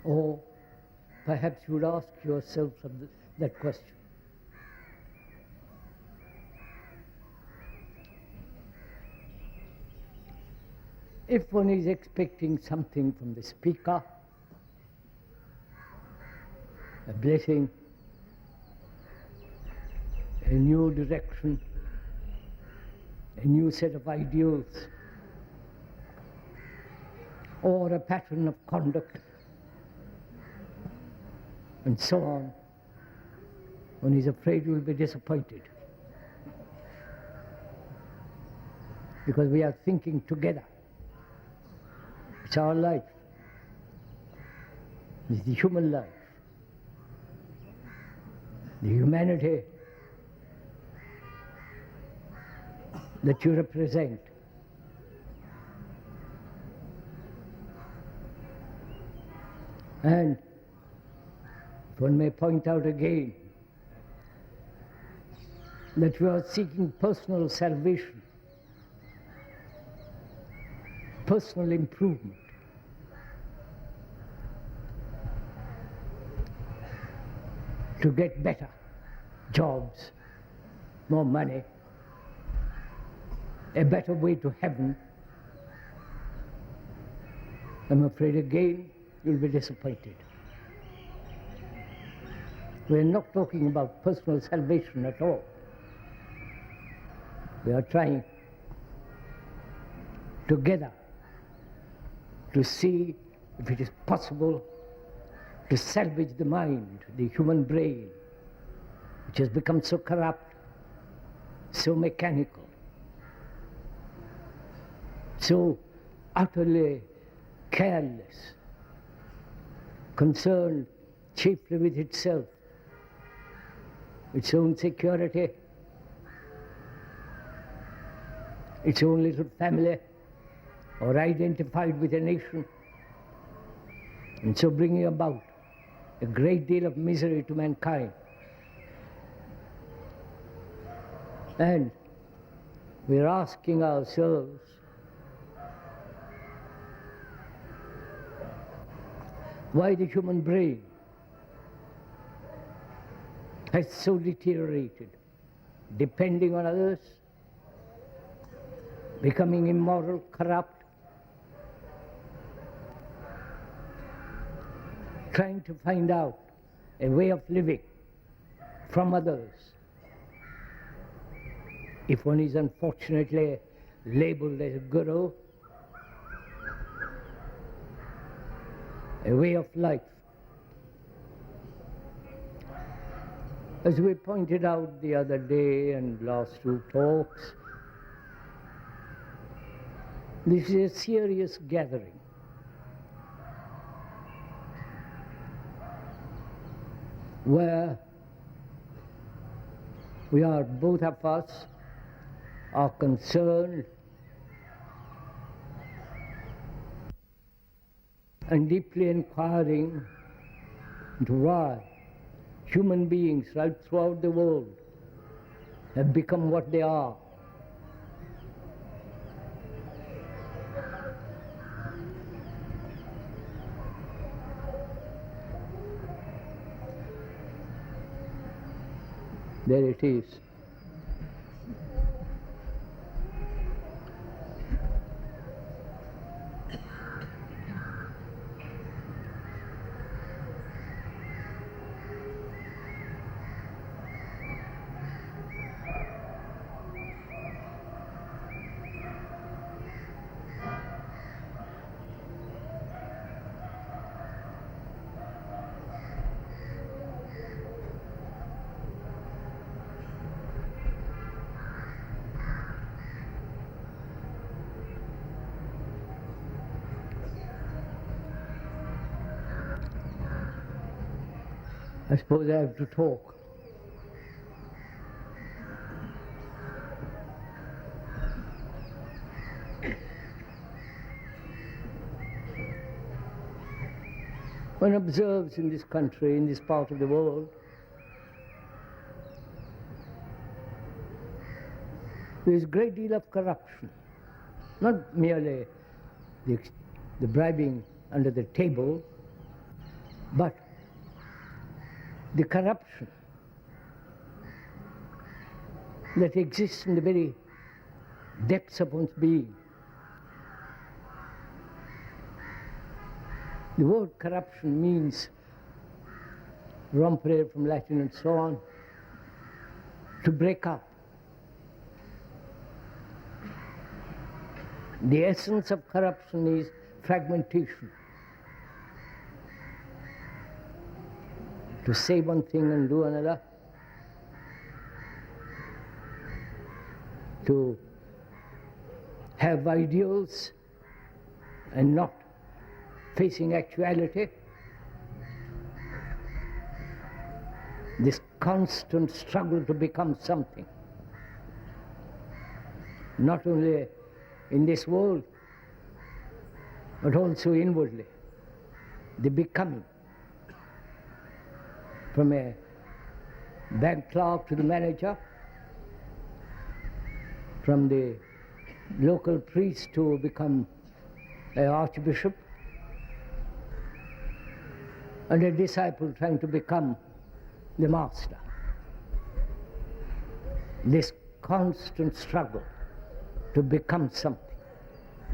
Or perhaps you would ask yourself that question. If one is expecting something from the speaker, a blessing, a new direction, a new set of ideals, or a pattern of conduct, and so on, one is afraid you will be disappointed. Because we are thinking together. It's our life. It's the human life. The humanity that you represent. And one may point out again that we are seeking personal salvation, personal improvement. To get better jobs, more money, a better way to heaven. I'm afraid again you'll be disappointed. We're not talking about personal salvation at all. We are trying together to see if it is possible to salvage the mind, the human brain, which has become so corrupt, so mechanical, so utterly careless, concerned chiefly with itself, its own security, its own little family, or identified with a nation, and so bringing about a great deal of misery to mankind. And we're asking ourselves, why the human brain has so deteriorated, depending on others, becoming immoral, corrupt, trying to find out a way of living from others. If one is unfortunately labeled as a guru, a way of life. As we pointed out the other day and last two talks, this is a serious gathering. Where we are, both of us, are concerned and deeply inquiring into why human beings right throughout the world have become what they are. There it is. I suppose I have to talk. One observes in this country, in this part of the world, there is a great deal of corruption. Not merely the bribing under the table, But the corruption that exists in the very depths of one's being. The word corruption means rompere from Latin and so on, to break up. The essence of corruption is fragmentation. To say one thing and do another, to have ideals and not facing actuality. This constant struggle to become something, not only in this world, but also inwardly, the becoming. From a bank clerk to the manager, from the local priest to become an archbishop, and a disciple trying to become the master. This constant struggle to become something,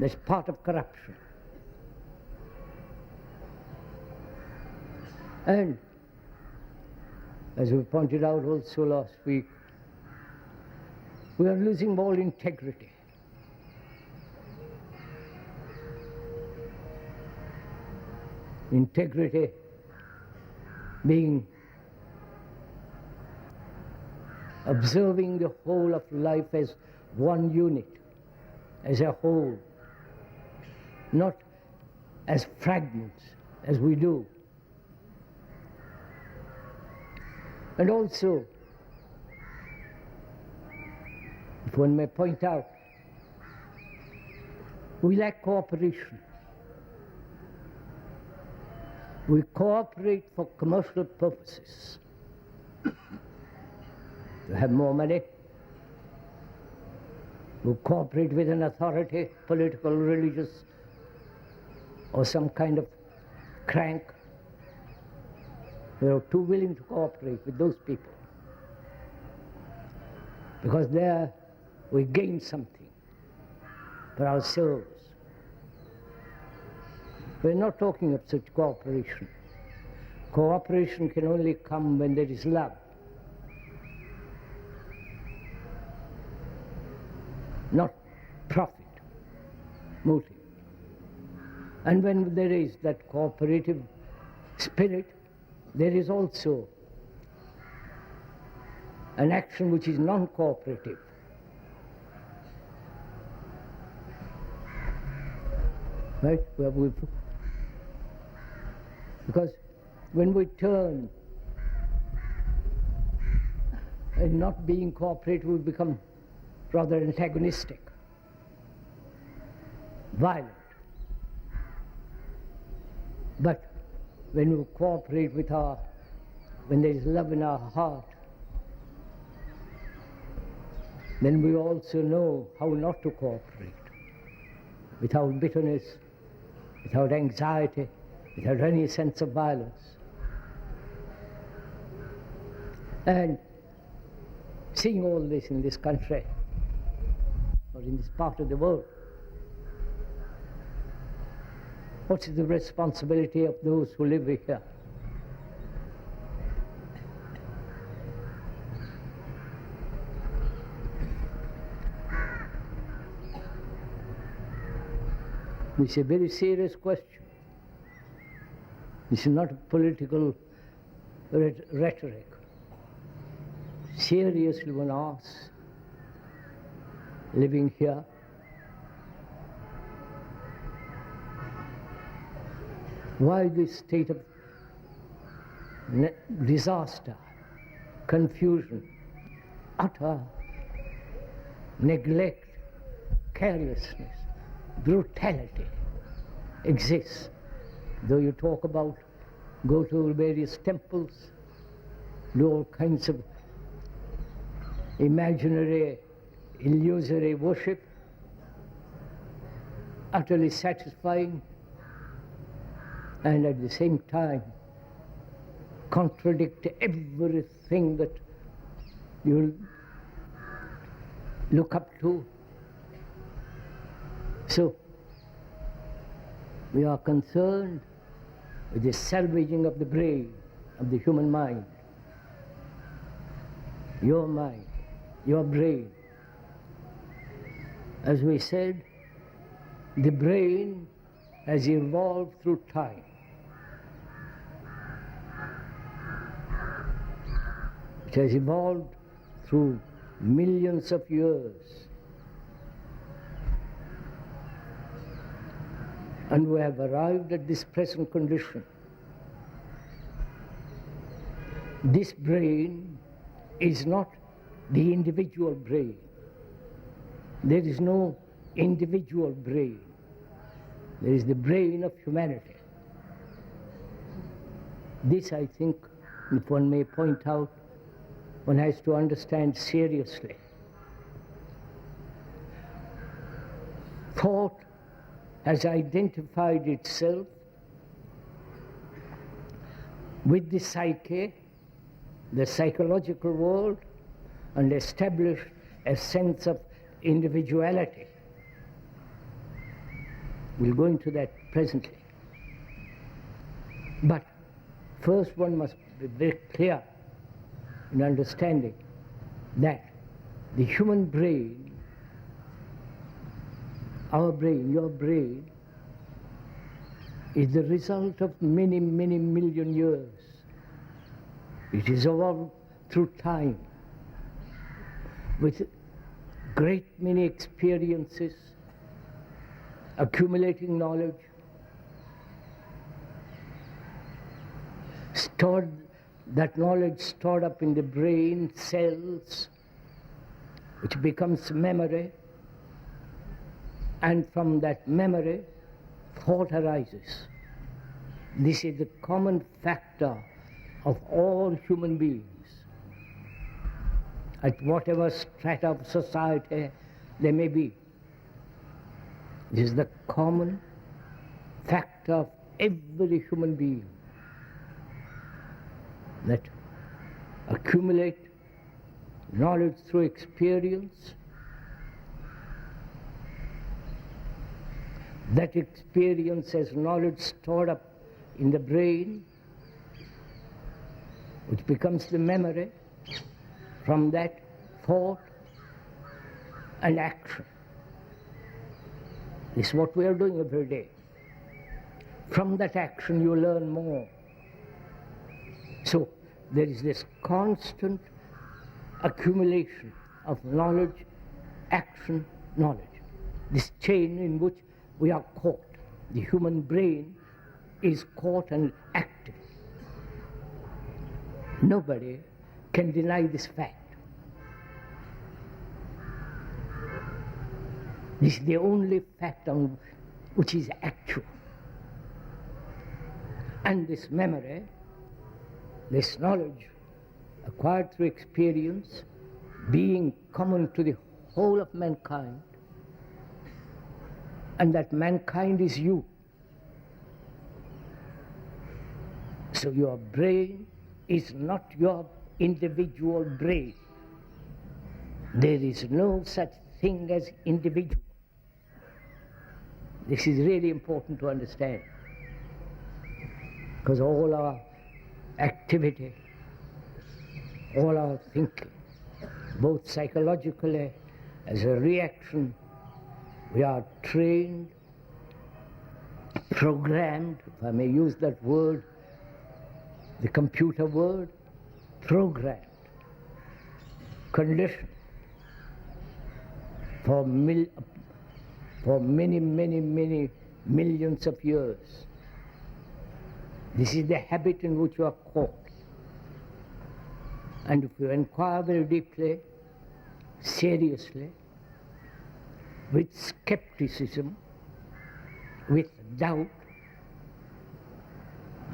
that's part of corruption. And as we pointed out also last week, we are losing all integrity. Integrity being observing the whole of life as one unit, as a whole, not as fragments as we do. And also, if one may point out, we lack cooperation. We cooperate for commercial purposes. To have more money. We cooperate with an authority, political, religious, or some kind of crank. We are too willing to cooperate with those people, because there we gain something for ourselves. We're not talking of such cooperation. Cooperation can only come when there is love, not profit motive. And when there is that cooperative spirit, there is also an action which is non-cooperative. Right? Because when we turn and not being cooperative, we become rather antagonistic, violent. But when we cooperate with when there is love in our heart, then we also know how not to cooperate, without bitterness, without anxiety, without any sense of violence. And seeing all this in this country, or in this part of the world, what is the responsibility of those who live here? This is a very serious question. This is not a political rhetoric. Seriously one asks, living here, why this state of disaster, confusion, utter neglect, carelessness, brutality exists? Though you talk about go to various temples, do all kinds of imaginary, illusory worship, utterly satisfying, and at the same time contradict everything that you look up to. So, we are concerned with the salvaging of the brain, of the human mind, your brain. As we said, the brain has evolved through time. It has evolved through millions of years. And we have arrived at this present condition. This brain is not the individual brain. There is no individual brain. There is the brain of humanity. This, I think, if one may point out, one has to understand seriously. Thought has identified itself with the psyche, the psychological world, and established a sense of individuality. We'll go into that presently. But first one must be very clear in understanding that the human brain, our brain, your brain, is the result of many, many million years. It is evolved through time with great many experiences, accumulating knowledge, that knowledge stored up in the brain cells, which becomes memory, and from that memory, thought arises. This is the common factor of all human beings. At whatever strata of society they may be. This is the common factor of every human being, that accumulate knowledge through experience. That experience has knowledge stored up in the brain, which becomes the memory. From that, thought and action. This is what we are doing every day. From that action you learn more. So there is this constant accumulation of knowledge, action, knowledge. This chain in which we are caught. The human brain is caught and active. Nobody can deny this fact. This is the only fact on which is actual. And this memory, this knowledge acquired through experience, being common to the whole of mankind, and that mankind is you. So your brain is not your individual brain. There is no such thing as individual. This is really important to understand, because all our activity, all our thinking, both psychologically as a reaction, we are trained, programmed, if I may use that word, the computer word, programmed, conditioned for many, many millions of years. This is the habit in which you are caught. And if you inquire very deeply, seriously, with skepticism, with doubt,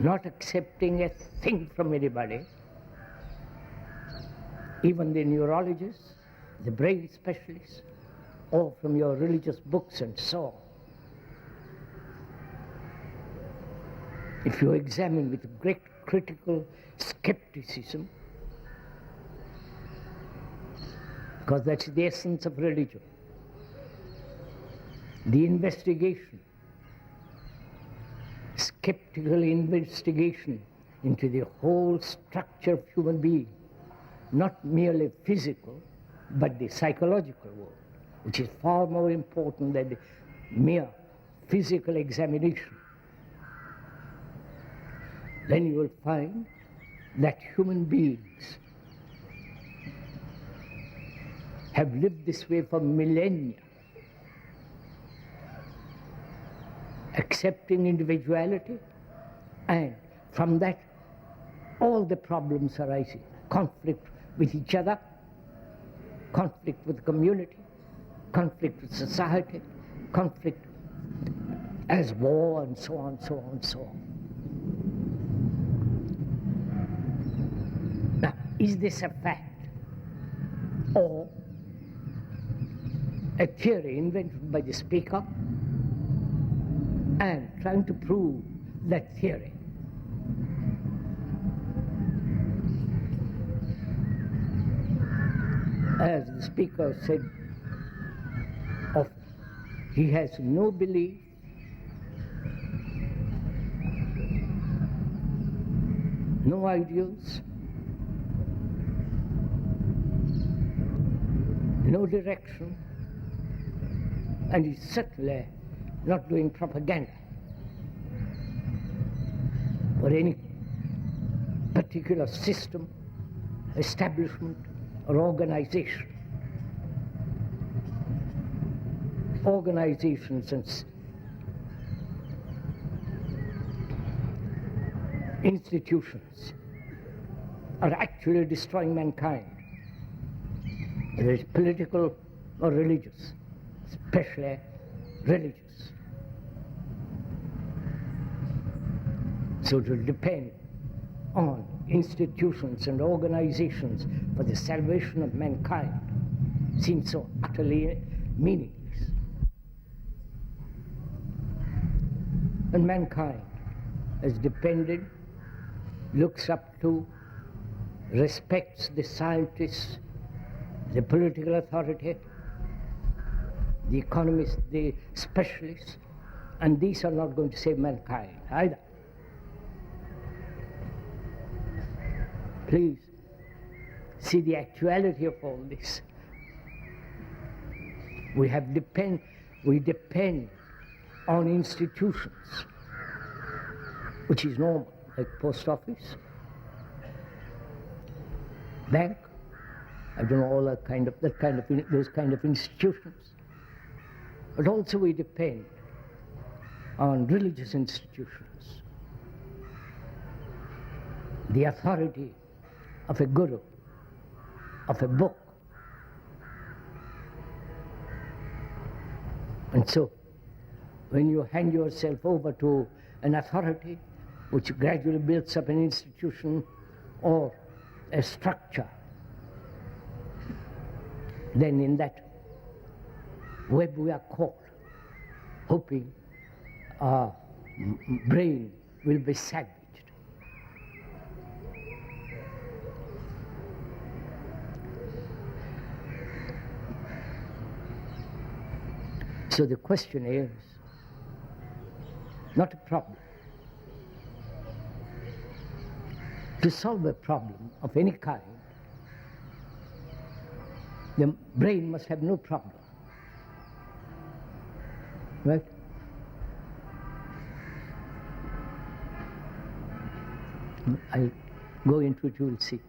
not accepting a thing from anybody, even the neurologists, the brain specialists, or from your religious books and so on. If you examine with great critical skepticism, because that's the essence of religion. The investigation, skeptical investigation into the whole structure of human being, not merely physical, but the psychological world, which is far more important than the mere physical examination. Then you will find that human beings have lived this way for millennia, accepting individuality, and from that all the problems arising, conflict with each other, conflict with the community, conflict with society, conflict as war, and so on, so on, so on. Now, is this a fact or a theory invented by the speaker and trying to prove that theory? As the speaker said, he has no belief, no ideals, no direction, and he's certainly not doing propaganda for any particular system, establishment, or organization. Organizations and institutions are actually destroying mankind, whether it's political or religious, especially religious. So to depend on institutions and organizations for the salvation of mankind seems so utterly meaningless. And mankind has depended, looks up to, respects the scientists, the political authority, the economists, the specialists, and these are not going to save mankind either. Please see the actuality of all this. We depend on institutions, which is normal, like post office, bank, I don't know, all those kind of institutions. But also we depend on religious institutions, the authority of a guru, of a book. And so, when you hand yourself over to an authority which gradually builds up an institution or a structure, then in that web we are caught, hoping our brain will be salvaged. So the question is not a problem. To solve a problem of any kind, the brain must have no problem. Right? I'll go into it, you will see.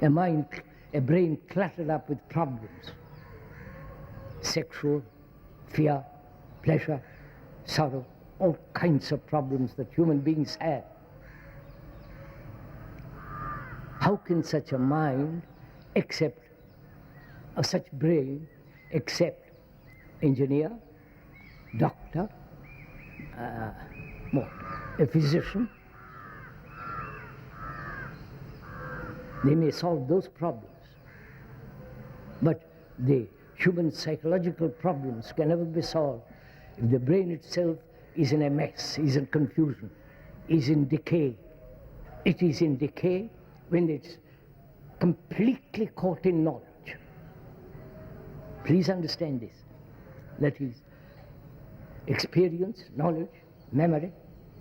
A brain cluttered up with problems. Sexual, fear, pleasure, sorrow, all kinds of problems that human beings have. How can such a mind such brain accept engineer, doctor, a physician? They may solve those problems, but the human psychological problems can never be solved if the brain itself is in a mess, is in confusion, is in decay, It is in decay when it's completely caught in knowledge. Please understand this. That is experience, knowledge, memory,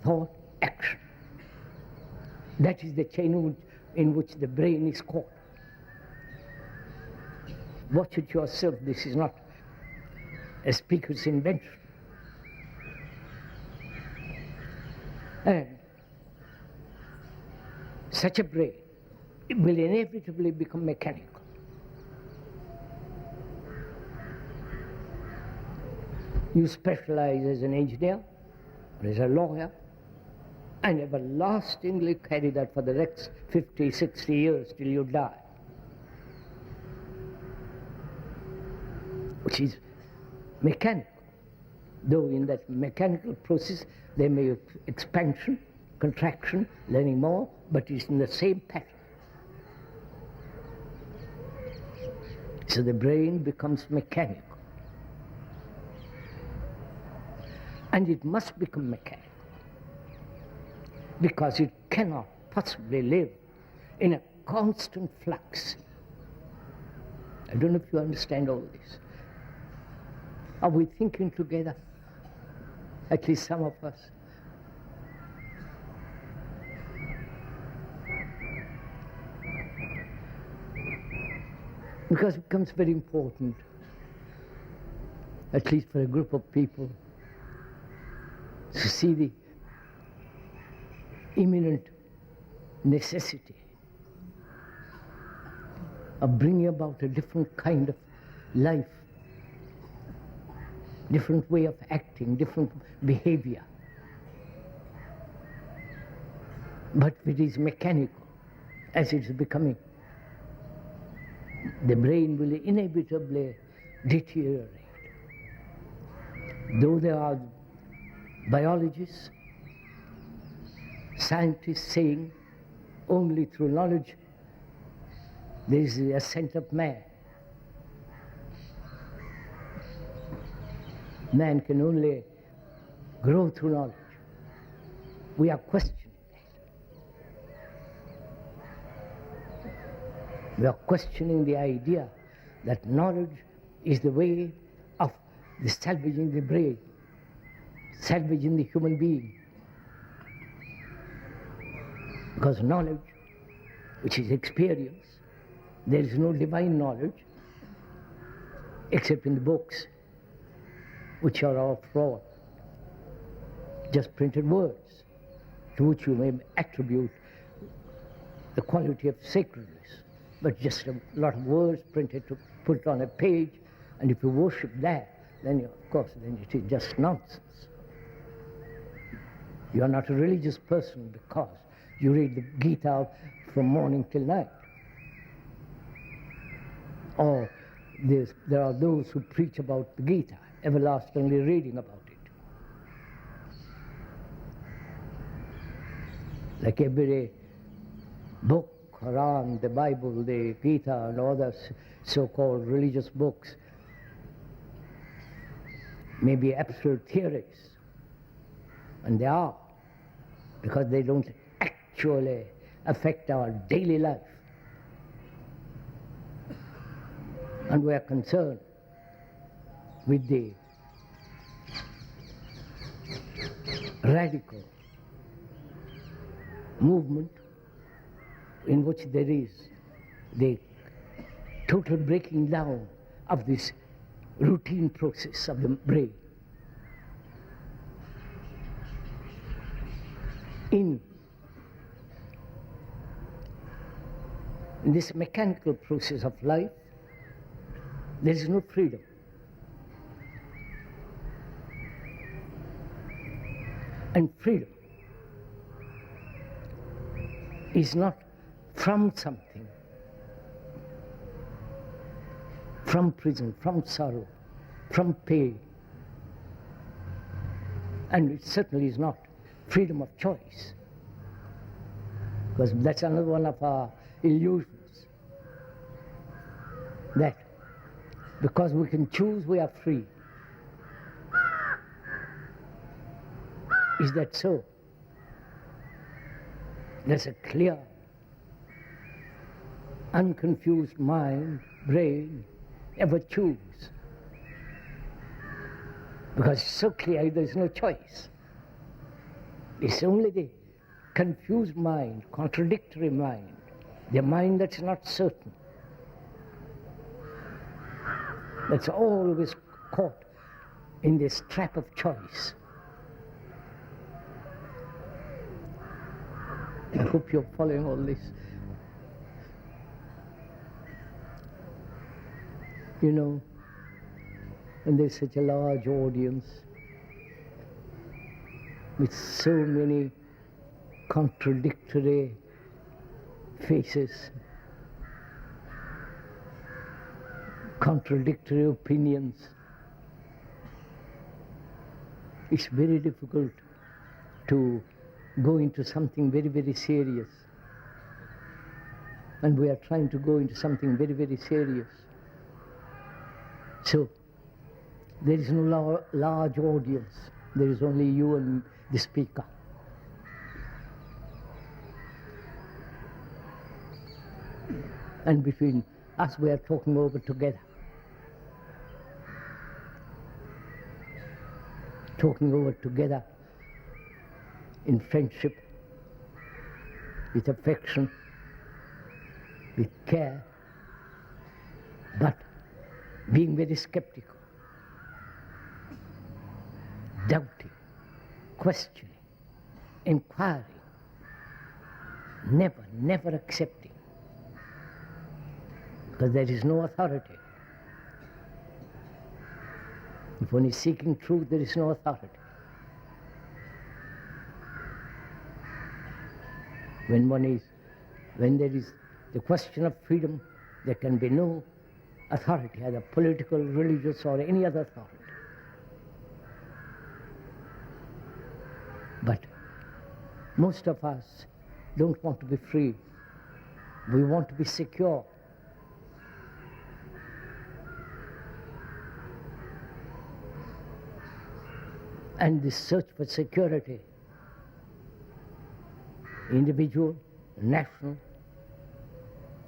thought, action. That is the chain in which the brain is caught. Watch it yourself. This is not a speaker's invention. And such a brain will inevitably become mechanical. You specialize as an engineer or as a lawyer and everlastingly carry that for the next 50, 60 years till you die, which is mechanical. Though in that mechanical process there may be expansion, contraction, learning more, but it's in the same pattern. So the brain becomes mechanical. And it must become mechanical because it cannot possibly live in a constant flux. I don't know if you understand all this. Are we thinking together? At least some of us. Because it becomes very important, at least for a group of people, to see the imminent necessity of bringing about a different kind of life, different way of acting, different behavior. But it is mechanical, as it is becoming. The brain will inevitably deteriorate. Though there are biologists, scientists saying only through knowledge there is the ascent of man. Man can only grow through knowledge. We are questioning that. We are questioning the idea that knowledge is the way of the salvaging the brain, salvaging the human being. Because knowledge, which is experience, there is no divine knowledge except in the books, which are all fraud, just printed words to which you may attribute the quality of sacredness, but just a lot of words printed to put on a page, and if you worship that, then of course then it is just nonsense. You are not a religious person because you read the Gita from morning till night. Or there are those who preach about the Gita, everlastingly reading about it. Like every book, Quran, the Bible, the Gita, and other so-called religious books may be absolute theories, and they are, because they don't actually affect our daily life. And we are concerned with the radical movement in which there is the total breaking down of this routine process of the brain. In this mechanical process of life, there is no freedom. And freedom is not from something, from prison, from sorrow, from pain. And it certainly is not freedom of choice, because that's another one of our illusions, that because we can choose, we are free. Is that so? There's a clear, unconfused mind, brain, ever choose. Because it's so clear there's no choice. It's only the confused mind, contradictory mind, the mind that's not certain, that's always caught in this trap of choice. I hope you're following all this. You know, when there's such a large audience with so many contradictory faces, contradictory opinions, it's very difficult to go into something very, very serious. And we are trying to go into something very, very serious. So, there is no large audience. There is only you and the speaker. And between us, we are talking over together. Talking over together in friendship, with affection, with care, but being very skeptical, doubting, questioning, inquiring, never accepting, because there is no authority. If one is seeking truth, there is no authority. When there is the question of freedom, there can be no authority, either political, religious, or any other authority. But most of us don't want to be free. We want to be secure. And this search for security, individual, national,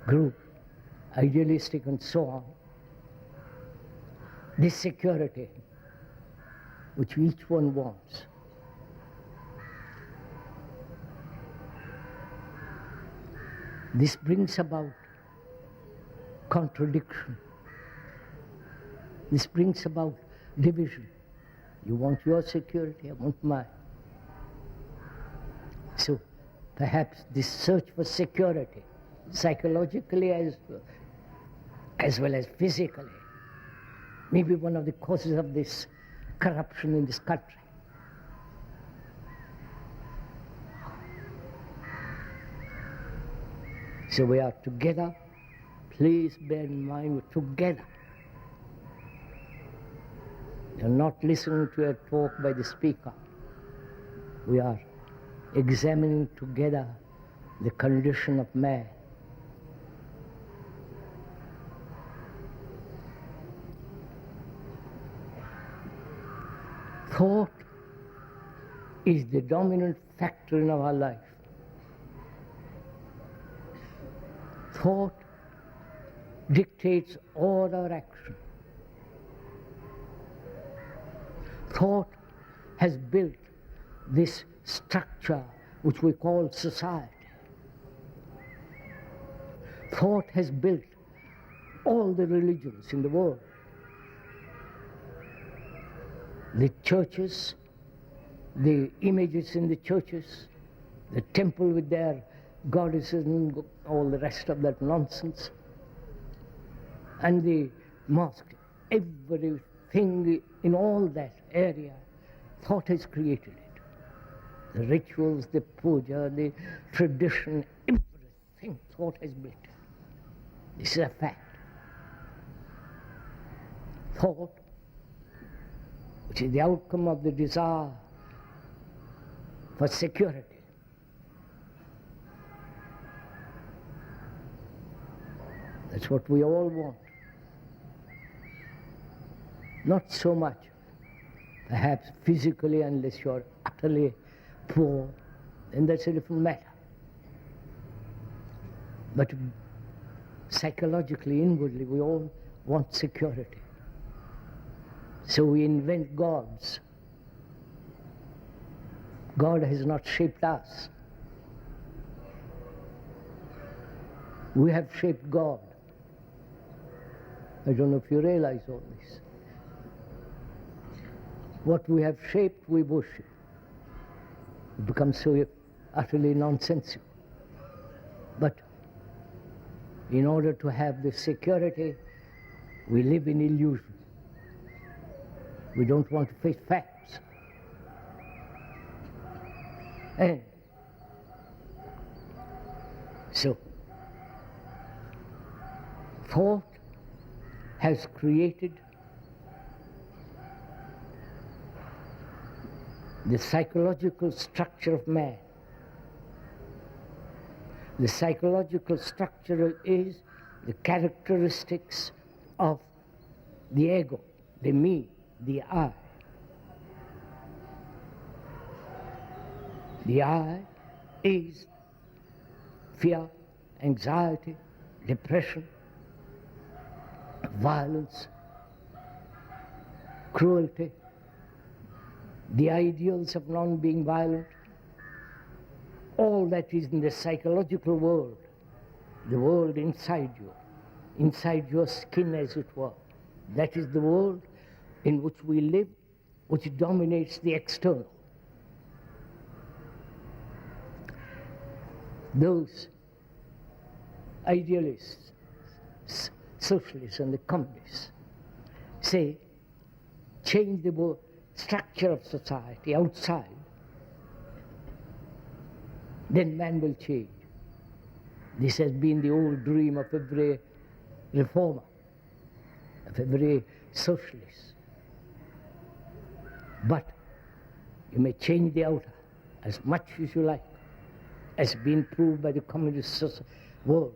group, idealistic, and so on, this security which each one wants, this brings about contradiction. This brings about division. You want your security, I want mine. So perhaps this search for security, psychologically as well as physically, may be one of the causes of this corruption in this country. So we are together. Please bear in mind, we're together. You're not listening to a talk by the speaker. We are examining together the condition of man. Thought is the dominant factor in our life. Thought dictates all our action. Thought has built this structure which we call society. Thought has built all the religions in the world. The churches, the images in the churches, the temple with their goddesses and all the rest of that nonsense, and the mosque, everything in all that area, thought has created it. The rituals, the puja, the tradition, everything thought has built it. This is a fact. Thought, which is the outcome of the desire for security. That's what we all want. Not so much, perhaps physically, unless you're utterly poor, then that's a different matter. But psychologically, inwardly, we all want security. So we invent gods. God has not shaped us. We have shaped God. I don't know if you realize all this. What we have shaped, we worship. It becomes so utterly nonsensical. But in order to have this security, we live in illusion. We don't want to face facts. And so, thought has created the psychological structure of man. The psychological structure is the characteristics of the ego, the me, the I. The I is fear, anxiety, depression, violence, cruelty, the ideals of non-being violent, all that is in the psychological world, the world inside you, inside your skin as it were. That is the world in which we live, which dominates the external. Those idealists, socialists and the communists say, change the structure of society outside, then man will change. This has been the old dream of every reformer, of every socialist. But you may change the outer as much as you like, as been proved by the communist world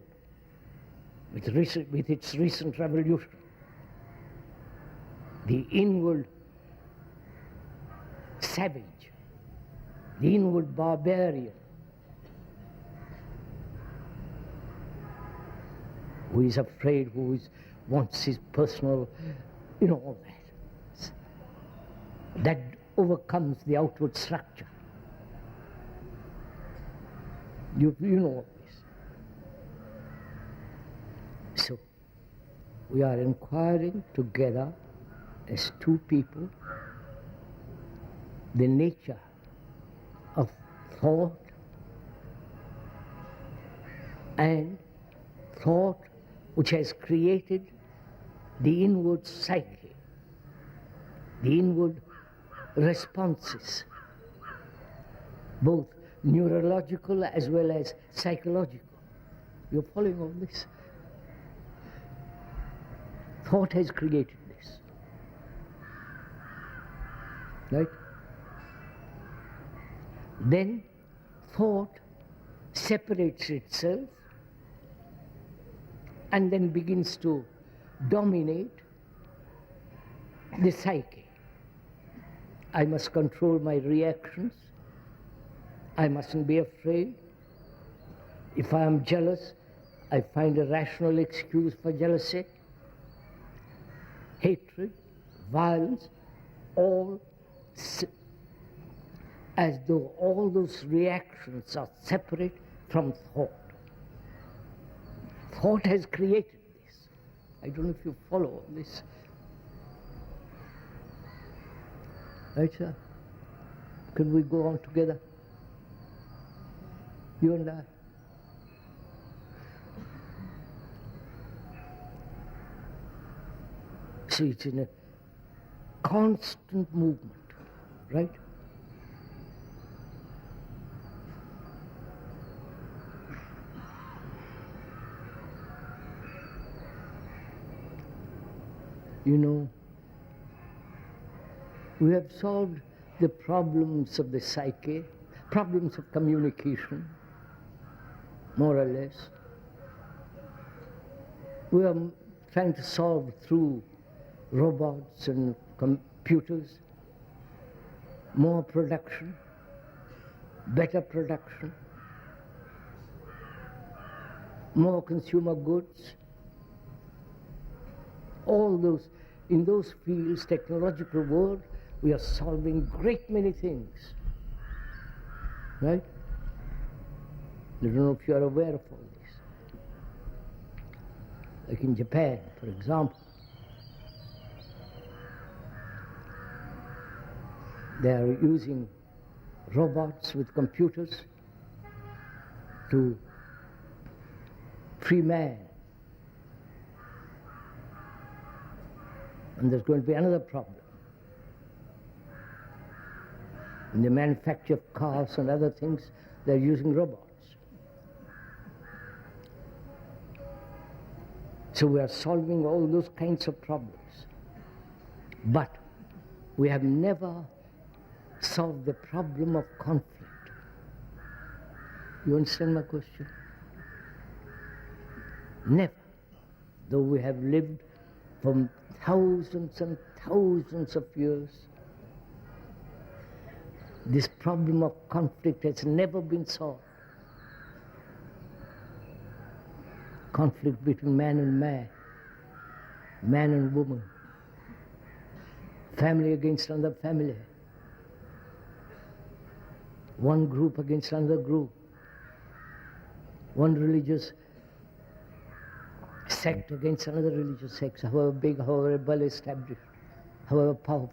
with its recent revolution. The inward savage, the inward barbarian, who is afraid, wants his personal, all that. That overcomes the outward structure. You know all this. So, we are inquiring together as two people the nature of thought and thought which has created the inward psyche, the inward responses, both neurological as well as psychological. You're following all this? Thought has created this. Right? Then thought separates itself and then begins to dominate the psyche. I must control my reactions. I mustn't be afraid. If I am jealous, I find a rational excuse for jealousy. Hatred, violence, all as though all those reactions are separate from thought. Thought has created this. I don't know if you follow this. Right, sir? Can we go on together? You and I. See, it's in a constant movement, right? We have solved the problems of the psyche, problems of communication, more or less. We are trying to solve through robots and computers, more production, better production. more consumer goods, all those, in those fields, technological world, we are solving great many things, right? I don't know if you are aware of all this. Like in Japan, for example, they are using robots with computers to free man. And there's going to be another problem. In the manufacture of cars and other things, they're using robots. So we are solving all those kinds of problems. But we have never solved the problem of conflict. You understand my question? Never. Though we have lived for thousands and thousands of years, this problem of conflict has never been solved. Conflict between man and man, man and woman, family against another family, one group against another group, one religious sect against another religious sect, however big, however well established, however powerful.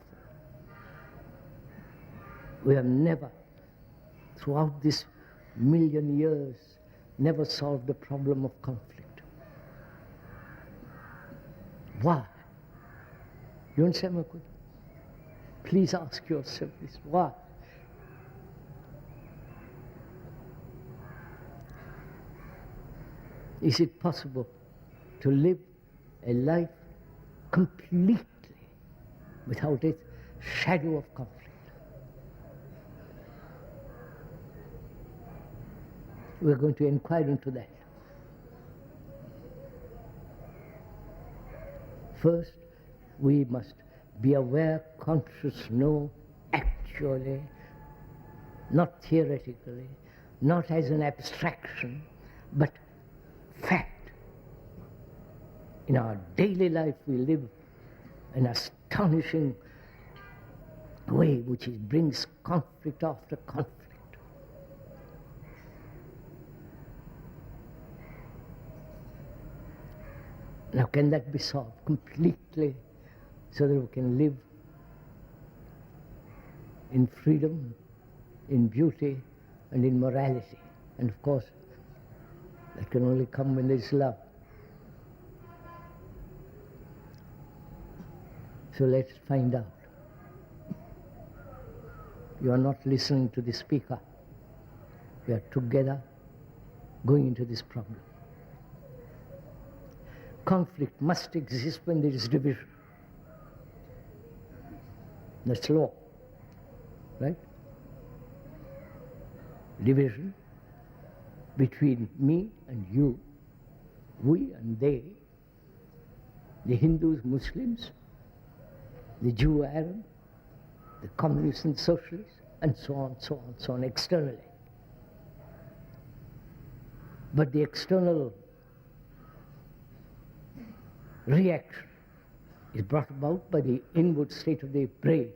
We have never, throughout this million years, never solved the problem of conflict. Why? You understand my question? Please ask yourself this. Why? Is it possible to live a life completely without a shadow of conflict? We're going to inquire into that. First, we must be aware, conscious, know, actually, not theoretically, not as an abstraction, but fact. In our daily life, we live an astonishing way which brings conflict after conflict. Now, can that be solved completely so that we can live in freedom, in beauty, and in morality? And of course, that can only come when there is love. So let's find out. You are not listening to the speaker. We are together going into this problem. Conflict must exist when there is division. That's law, right? Division between me and you, we and they, the Hindus, Muslims, the Jew, Arab, the communists and socialists, and so on, so on, so on, externally. But the external reaction is brought about by the inward state of the brain,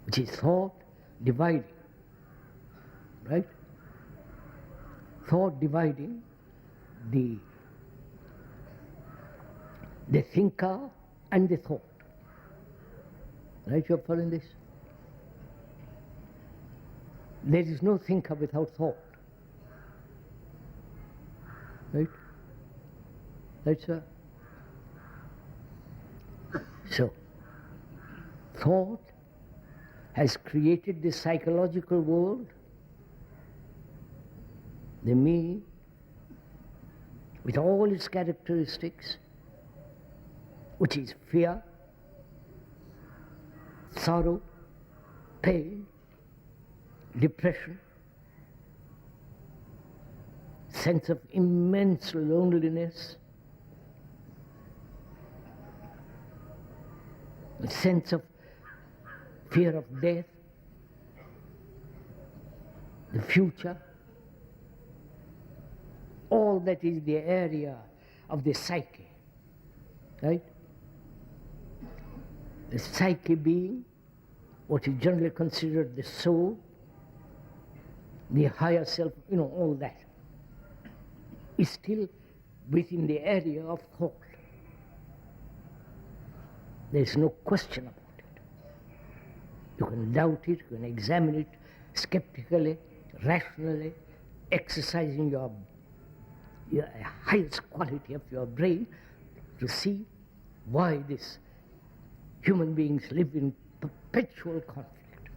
which is thought dividing, right? Thought dividing the thinker and the thought. Right, you're following this? There is no thinker without thought. Right? That's so, thought has created this psychological world, the me, with all its characteristics, which is fear, sorrow, pain, depression, sense of immense loneliness, a sense of fear of death, the future, all that is the area of the psyche, right? The psyche being what is generally considered the soul, the higher self, all that is still within the area of thought. There is no question about it. You can doubt it, you can examine it skeptically, rationally, exercising your highest quality of your brain to see why these human beings live in perpetual conflict.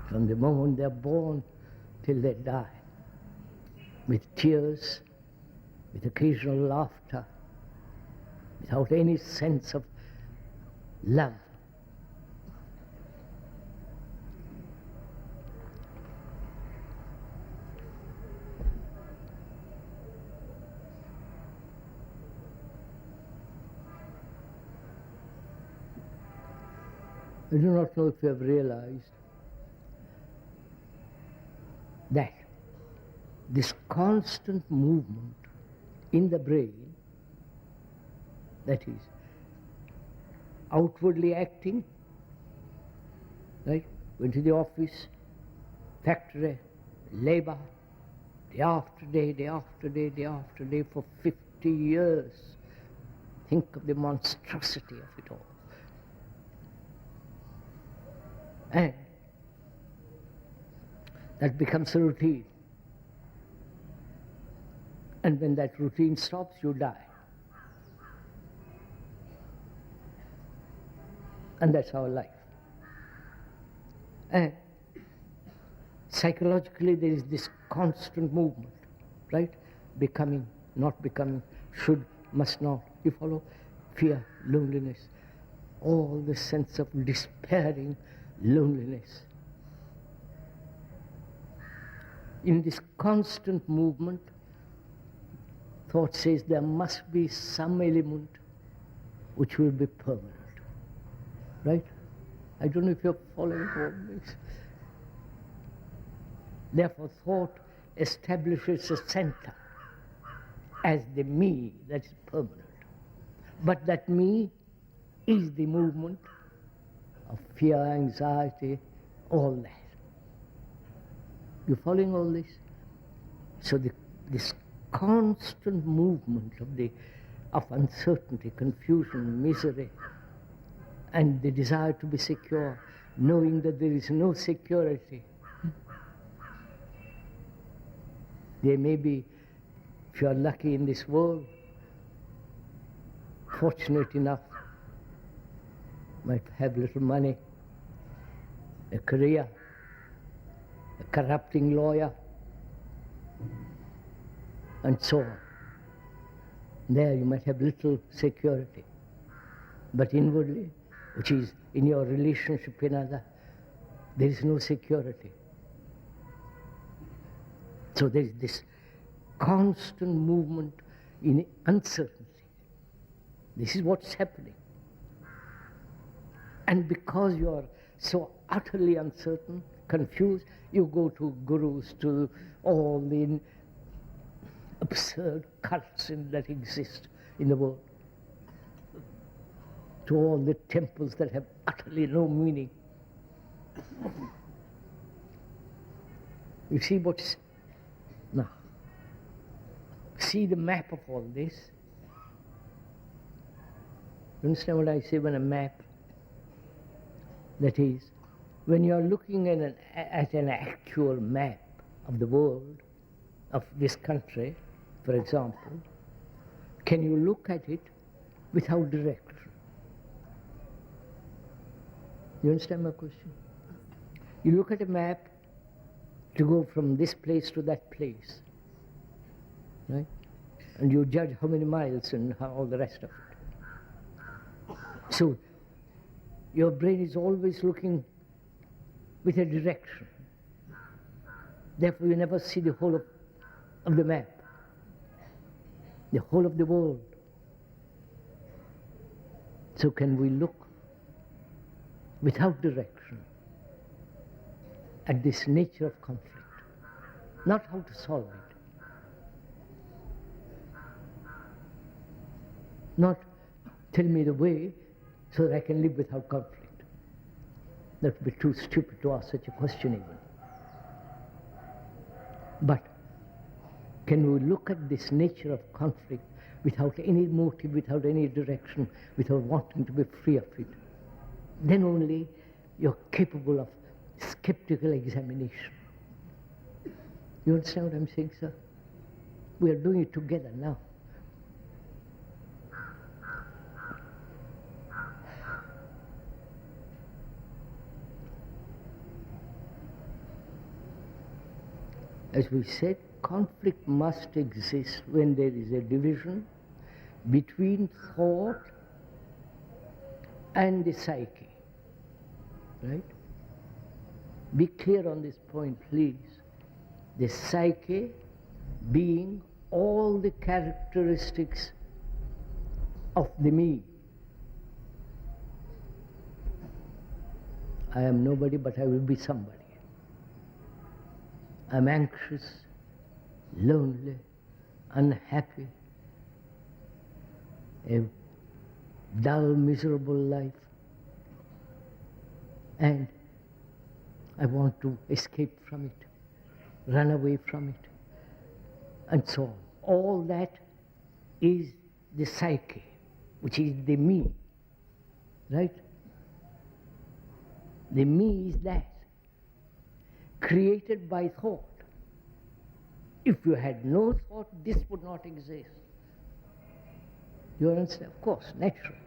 From the moment they're born till they die, with tears, with occasional laughter, without any sense of love. I do not know if you have realized that this constant movement in the brain, that is, outwardly acting, right? Went to the office, factory, labor, day after day, day after day, day after day for 50 years. Think of the monstrosity of it all. And that becomes a routine. And when that routine stops, you die. And that's our life. And psychologically there is this constant movement, right? Becoming, not becoming, should, must not. You follow? Fear, loneliness, all the sense of despairing loneliness. In this constant movement, thought says there must be some element which will be permanent. Right? I don't know if you're following all this. Therefore, thought establishes a center as the me that is permanent. But that me is the movement of fear, anxiety, all that. You following all this? So this constant movement of uncertainty, confusion, misery, and the desire to be secure, knowing that there is no security. There may be, if you are lucky in this world, fortunate enough, might have little money, a career, a corrupting lawyer, and so on. There you might have little security. But inwardly, which is in your relationship with another, there is no security. So there is this constant movement in uncertainty. This is what's happening. And because you are so utterly uncertain, confused, you go to gurus, to all the absurd cults that exist in the world, to all the temples that have utterly no meaning. You see what's now. See the map of all this. You understand what I say when a map? That is, when you are looking at an actual map of the world, of this country, for example, can you look at it without direction? You understand my question? You look at a map to go from this place to that place, right? And you judge how many miles and all the rest of it. So your brain is always looking with a direction. Therefore you never see the whole of the map, the whole of the world. So can we look without direction at this nature of conflict? not how to solve it. Not tell me the way so that I can live without conflict. That would be too stupid to ask such a question even. But can we look at this nature of conflict without any motive, without any direction, without wanting to be free of it? Then only you're capable of skeptical examination. You understand what I'm saying, sir? We are doing it together now. As we said, conflict must exist when there is a division between thought and the psyche. Right? Be clear on this point, please. The psyche being all the characteristics of the me. I am nobody, but I will be somebody. I'm anxious, lonely, unhappy, a dull, miserable life, and I want to escape from it, run away from it, and so on. All that is the psyche, which is the me, right? The me is that, created by thought. If you had no thought, this would not exist. You understand? Of course, naturally.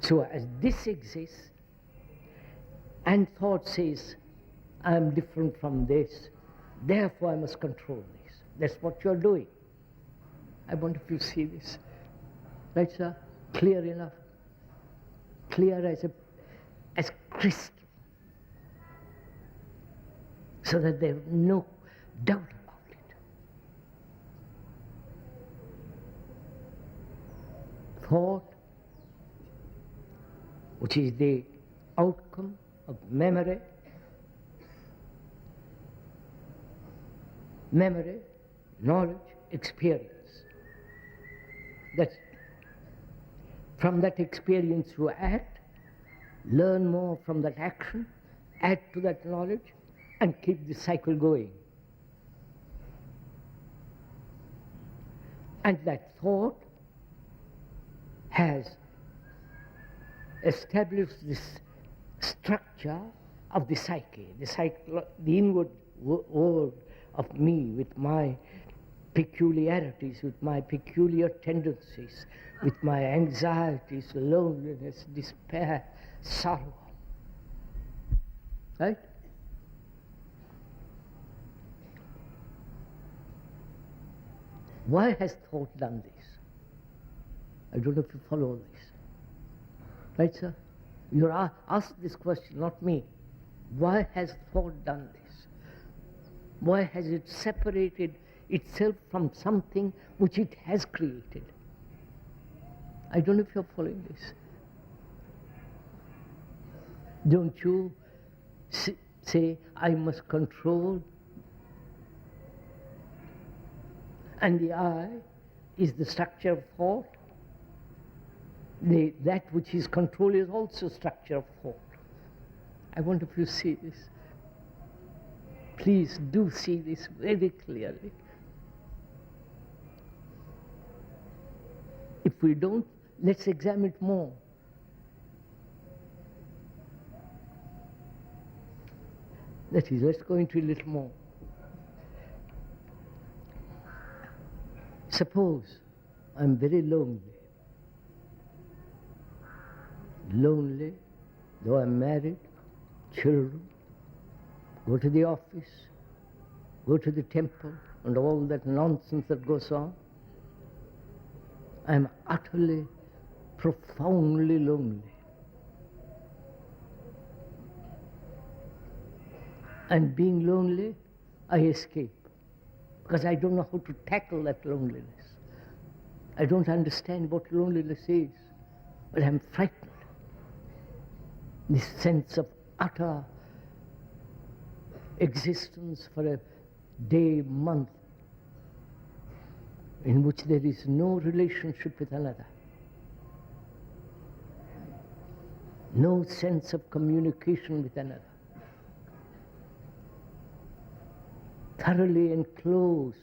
So as this exists, and thought says, I am different from this, therefore I must control this. That's what you're doing. I wonder if you see this. Right, sir? Clear enough? Clear as crystal. So that there's no doubt about it. Thought, which is the outcome of memory, knowledge, experience. That's from that experience you act, learn more from that action, add to that knowledge, and keep the cycle going. And that thought has established this structure of the psyche, the inward world of me, with my peculiarities, with my peculiar tendencies, with my anxieties, loneliness, despair, sorrow. Right? Why has thought done this? I don't know if you follow this. Right, sir? You're asked this question, not me. Why has thought done this? Why has it separated itself from something which it has created? I don't know if you're following this. Don't you say, I must control? And the I is the structure of thought. That which is control is also structure of thought. I wonder if you see this. Please do see this very clearly. If we don't, let's examine it more. That is, let's go into a little more. Suppose I'm very lonely, though I'm married, children, go to the office, go to the temple, and all that nonsense that goes on. I'm utterly, profoundly lonely. And being lonely, I escape. Because I don't know how to tackle that loneliness. I don't understand what loneliness is, but I'm frightened. This sense of utter existence for a day, month, in which there is no relationship with another, no sense of communication with another, thoroughly enclosed.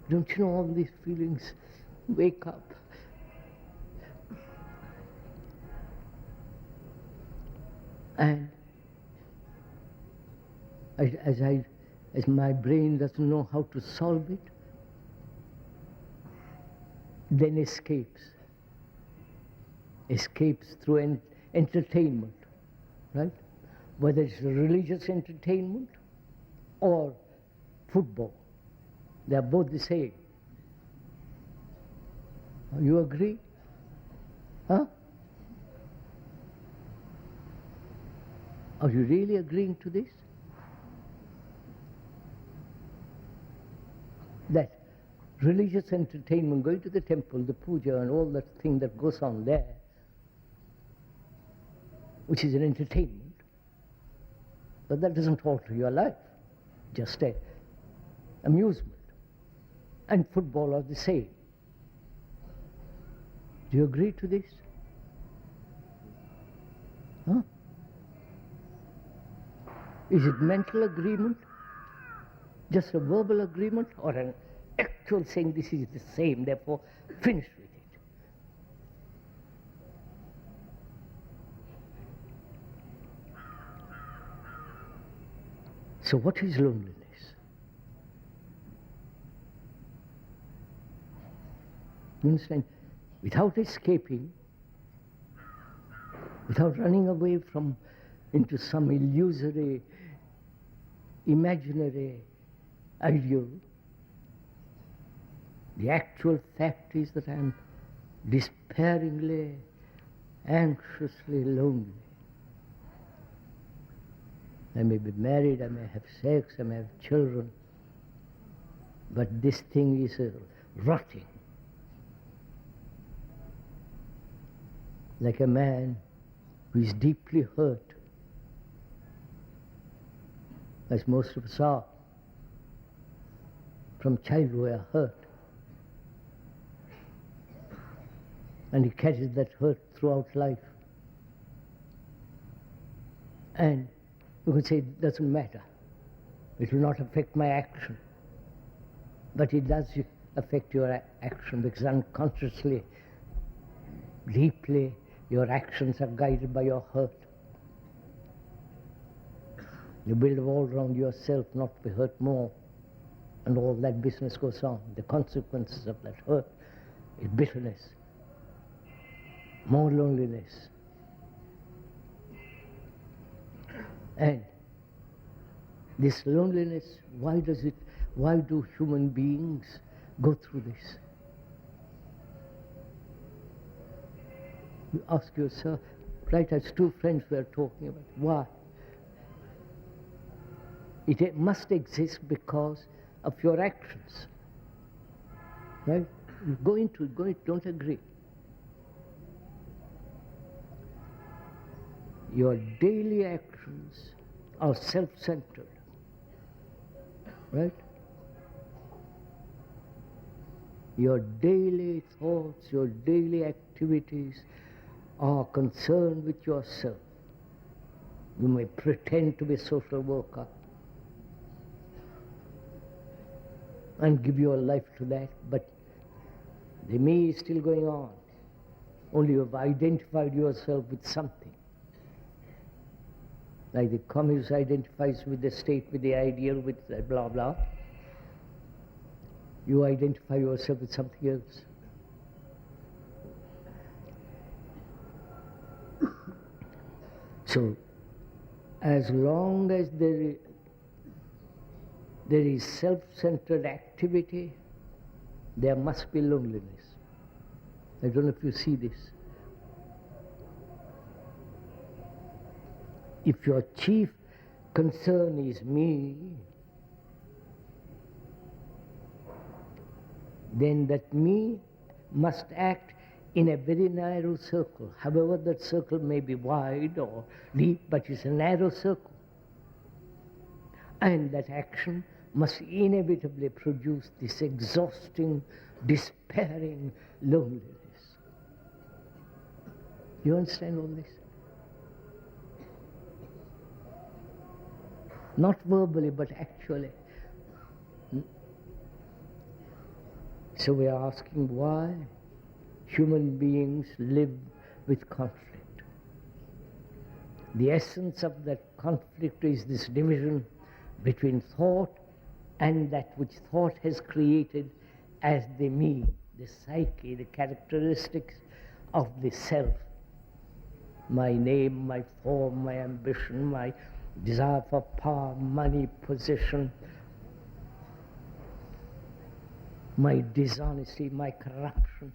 Don't you know all these feelings wake up? And as my brain doesn't know how to solve it, then escapes through entertainment, right? Whether it's religious entertainment or football, they are both the same. You agree? Huh? Are you really agreeing to this? That religious entertainment, going to the temple, the puja and all that thing that goes on there, which is an entertainment, but that doesn't alter your life, just a amusement. And football are the same. Do you agree to this? Huh? Is it mental agreement, just a verbal agreement, or an actual saying this is the same, therefore finish with it? So what is loneliness? You understand? Without escaping, without running away from into some illusory, imaginary ideal, the actual fact is that I am despairingly, anxiously lonely. I may be married, I may have sex, I may have children, but this thing is rotting. Like a man who is deeply hurt, as most of us are. From childhood we are hurt. And he carries that hurt throughout life. And you can say it doesn't matter. It will not affect my action. But it does affect your action, because unconsciously, deeply, your actions are guided by your hurt. You build a wall around yourself not to be hurt more, and all that business goes on. The consequences of that hurt is bitterness, more loneliness. And this loneliness, why do human beings go through this? You ask yourself, right, as two friends were talking about, why? It must exist because of your actions, right? You go into it, don't agree. Your daily actions are self-centered, right? Your daily thoughts, your daily activities are concerned with yourself. You may pretend to be a social worker and give your life to that, but the me is still going on. Only you have identified yourself with something. Like the communist identifies with the state, with the ideal, with blah blah. You identify yourself with something else. So, as long as there is self-centered activity, there must be loneliness. I don't know if you see this. If your chief concern is me, then that me must act in a very narrow circle. However, that circle may be wide or deep, but it's a narrow circle. And that action must inevitably produce this exhausting, despairing loneliness. You understand all this? Not verbally, but actually. So we are asking why human beings live with conflict. The essence of that conflict is this division between thought and that which thought has created as the me, the psyche, the characteristics of the self. My name, my form, my ambition, my desire for power, money, possession, my dishonesty, my corruption.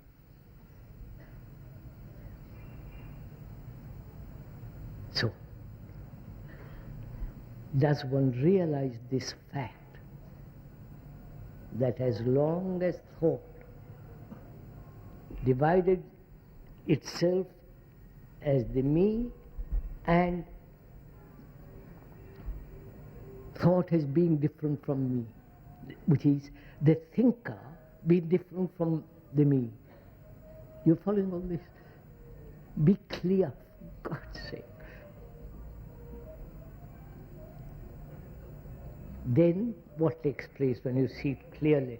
So, does one realize this fact that as long as thought divided itself as the me and thought as being different from me, which is the thinker being different from the me. You're following all this? Be clear, for God's sake. Then what takes place when you see it clearly?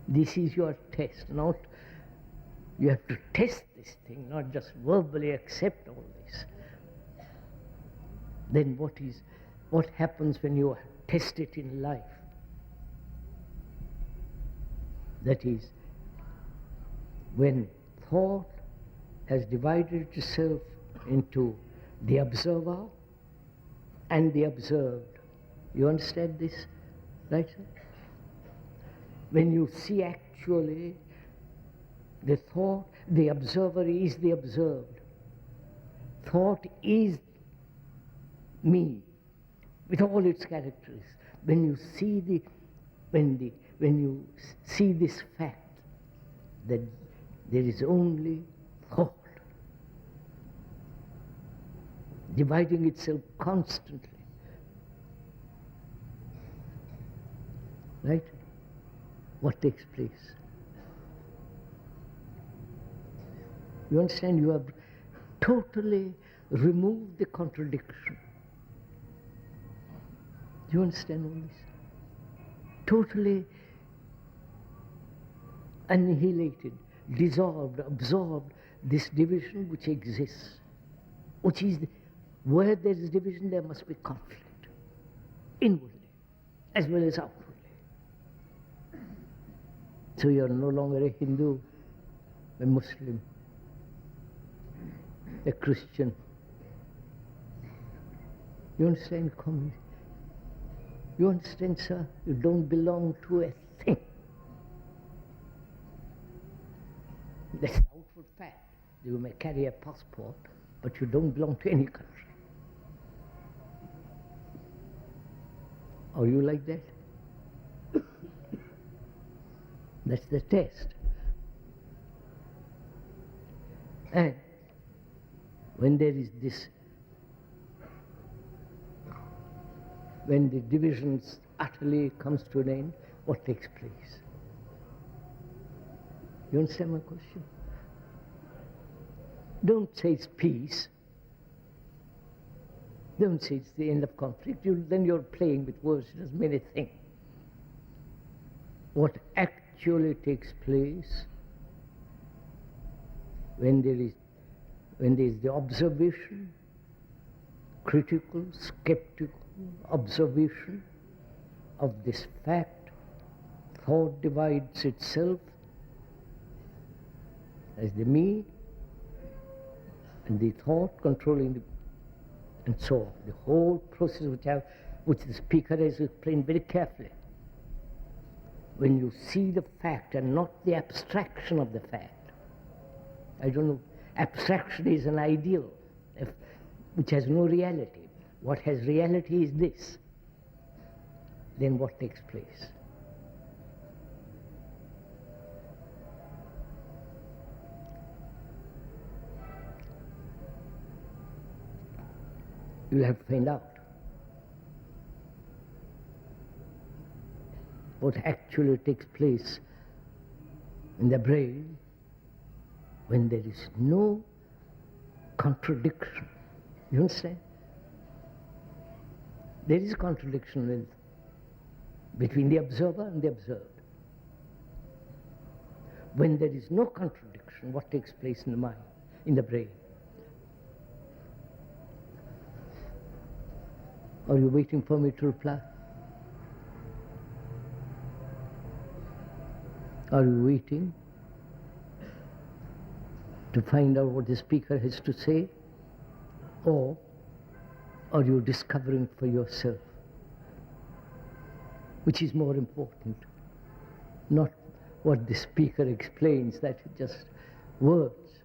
This is your test, not you have to test this thing, not just verbally accept all this. Then what happens when you test it in life? That is, when thought has divided itself into the observer and the observed. You understand this, right, sir? When you see actually the thought, the observer is the observed. Thought is me, with all its characteristics. When you see when you see this fact that there is only thought dividing itself constantly, right? What takes place? You understand? You have totally removed the contradiction. Do you understand all this? Totally annihilated, dissolved, absorbed this division which exists, which is where there is division, there must be conflict, inwardly as well as outwardly. So you are no longer a Hindu, a Muslim, a Christian. You understand, communist? You understand, sir? You don't belong to a thing. That's the outward fact. You may carry a passport, but you don't belong to any country. Are you like that? That's the test. And when there is this, when the division utterly comes to an end, what takes place? You understand my question? Don't say it's peace. Don't say it's the end of conflict. Then you're playing with words. It doesn't mean a thing. What actually takes place when there is the observation, critical, skeptical observation of this fact, thought divides itself as the me, and the thought controlling the, and so on. The whole process which the speaker has explained very carefully. When you see the fact and not the abstraction of the fact. I don't know, abstraction is an ideal which has no reality. What has reality is this. Then what takes place? You'll have to find out. what actually takes place in the brain when there is no contradiction. You understand? There is contradiction between the observer and the observed. When there is no contradiction, what takes place in the mind, in the brain? Are you waiting for me to reply? Are you waiting to find out what the speaker has to say? Or are you discovering for yourself? Which is more important? Not what the speaker explains, that is just words,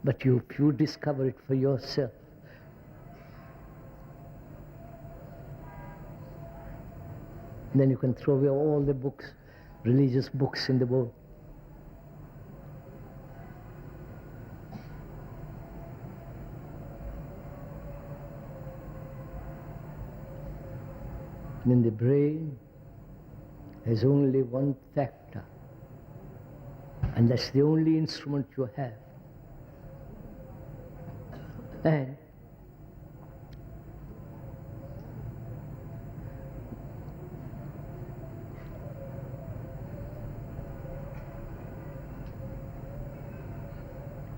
but you discover it for yourself. Then you can throw away all the books, religious books in the world. Then the brain has only one factor, and that's the only instrument you have. And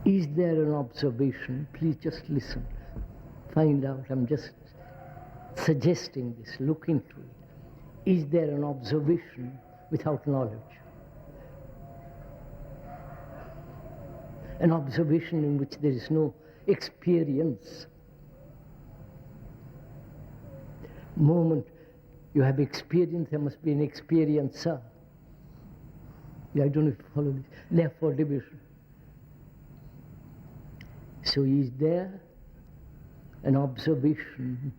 is there an observation? Please just listen. Find out. I'm just suggesting this. Look into it. Is there an observation without knowledge? An observation in which there is no experience. Moment you have experience, there must be an experiencer. I don't know if you follow this. Therefore, division. So is there an observation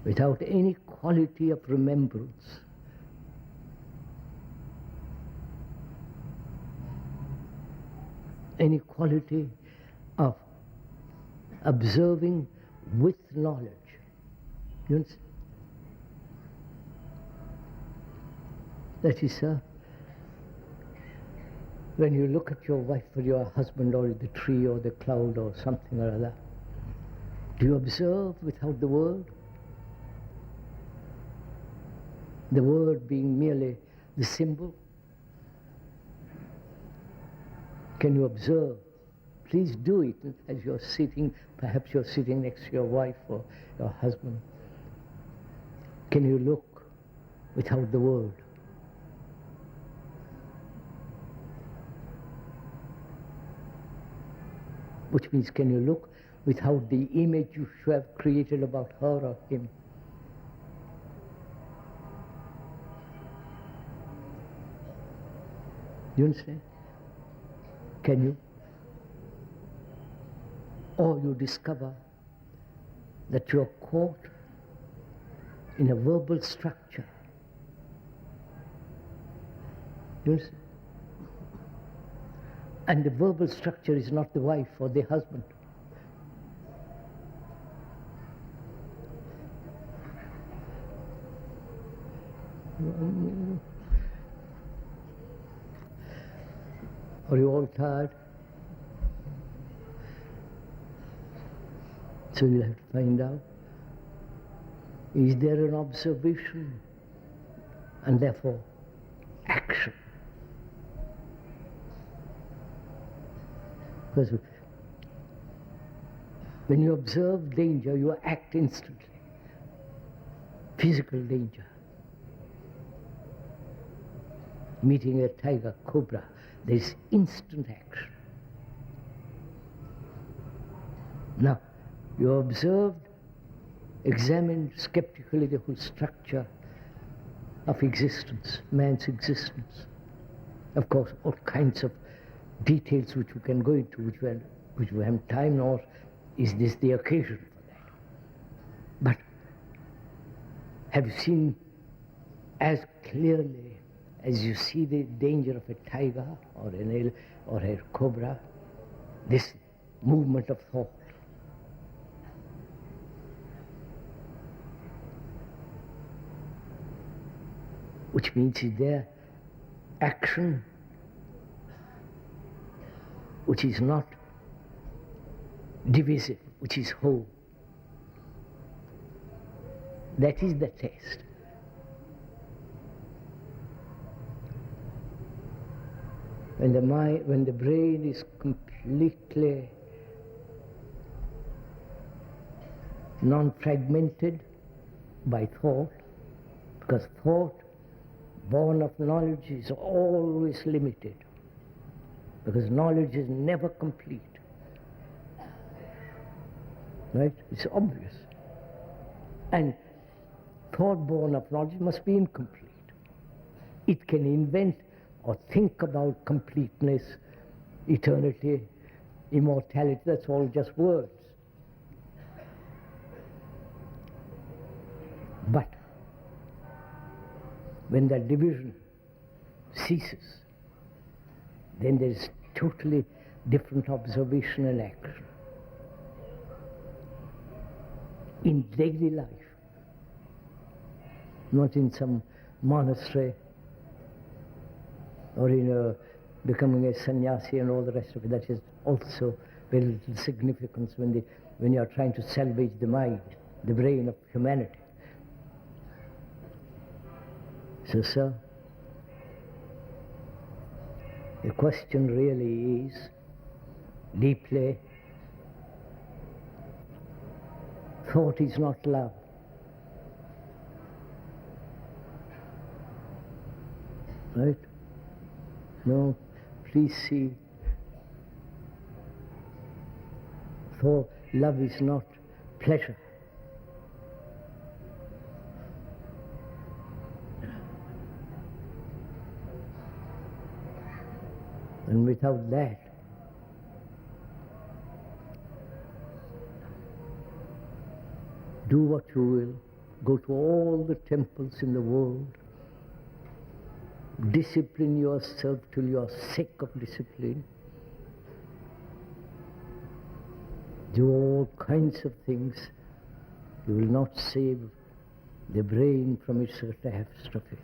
without any quality of remembrance? Any quality of observing with knowledge? You understand? That is, when you look at your wife or your husband or the tree or the cloud or something or other, do you observe without the word? The word being merely the symbol? Can you observe? Please do it as you're sitting, perhaps you're sitting next to your wife or your husband. Can you look without the word? Which means, can you look without the image you should have created about her or him? You understand? Can you? Or you discover that you're caught in a verbal structure. You understand? And the verbal structure is not the wife or the husband. Are you all tired? So you'll have to find out, is there an observation and therefore action? Because when you observe danger, you act instantly. Physical danger. Meeting a tiger, cobra, there is instant action. Now, you observed, examined skeptically the whole structure of existence, man's existence. Of course, all kinds of details which we can go into, which we have time, nor is this the occasion for that. But have you seen as clearly as you see the danger of a tiger or a nail or a cobra, this movement of thought? which means is there action which is not divisible, which is whole. That is the test. When the brain is completely non-fragmented by thought, because thought born of knowledge is always limited, because knowledge is never complete. Right? It's obvious. And thought born of knowledge must be incomplete. It can invent or think about completeness, eternity, immortality, that's all just words. But when that division ceases, then there is totally different observation and action. In daily life, not in some monastery or becoming a sannyasi and all the rest of it. That is also very little significance when you are trying to salvage the mind, the brain of humanity. So, sir, the question really is deeply, thought is not love. Right? No, please see. For love is not pleasure. And without that, do what you will, go to all the temples in the world, discipline yourself till you are sick of discipline, do all kinds of things, you will not save the brain from its catastrophe.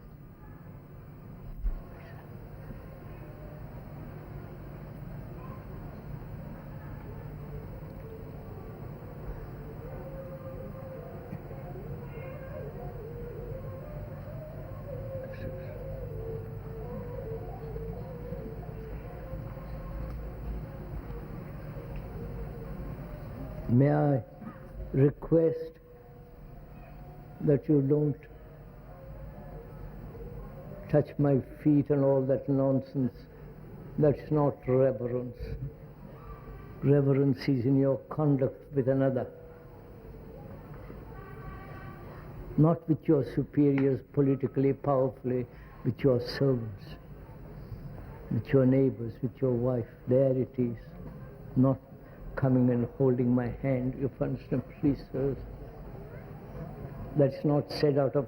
May I request that you don't touch my feet and all that nonsense. That's not reverence. Reverence is in your conduct with another, not with your superiors politically, powerfully, with your servants, with your neighbors, with your wife. There it is, not coming and holding my hand. You understand, please, sirs. That's not said out of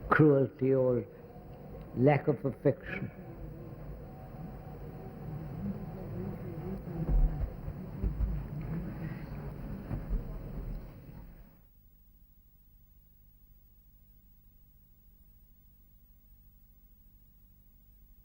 cruelty or lack of affection.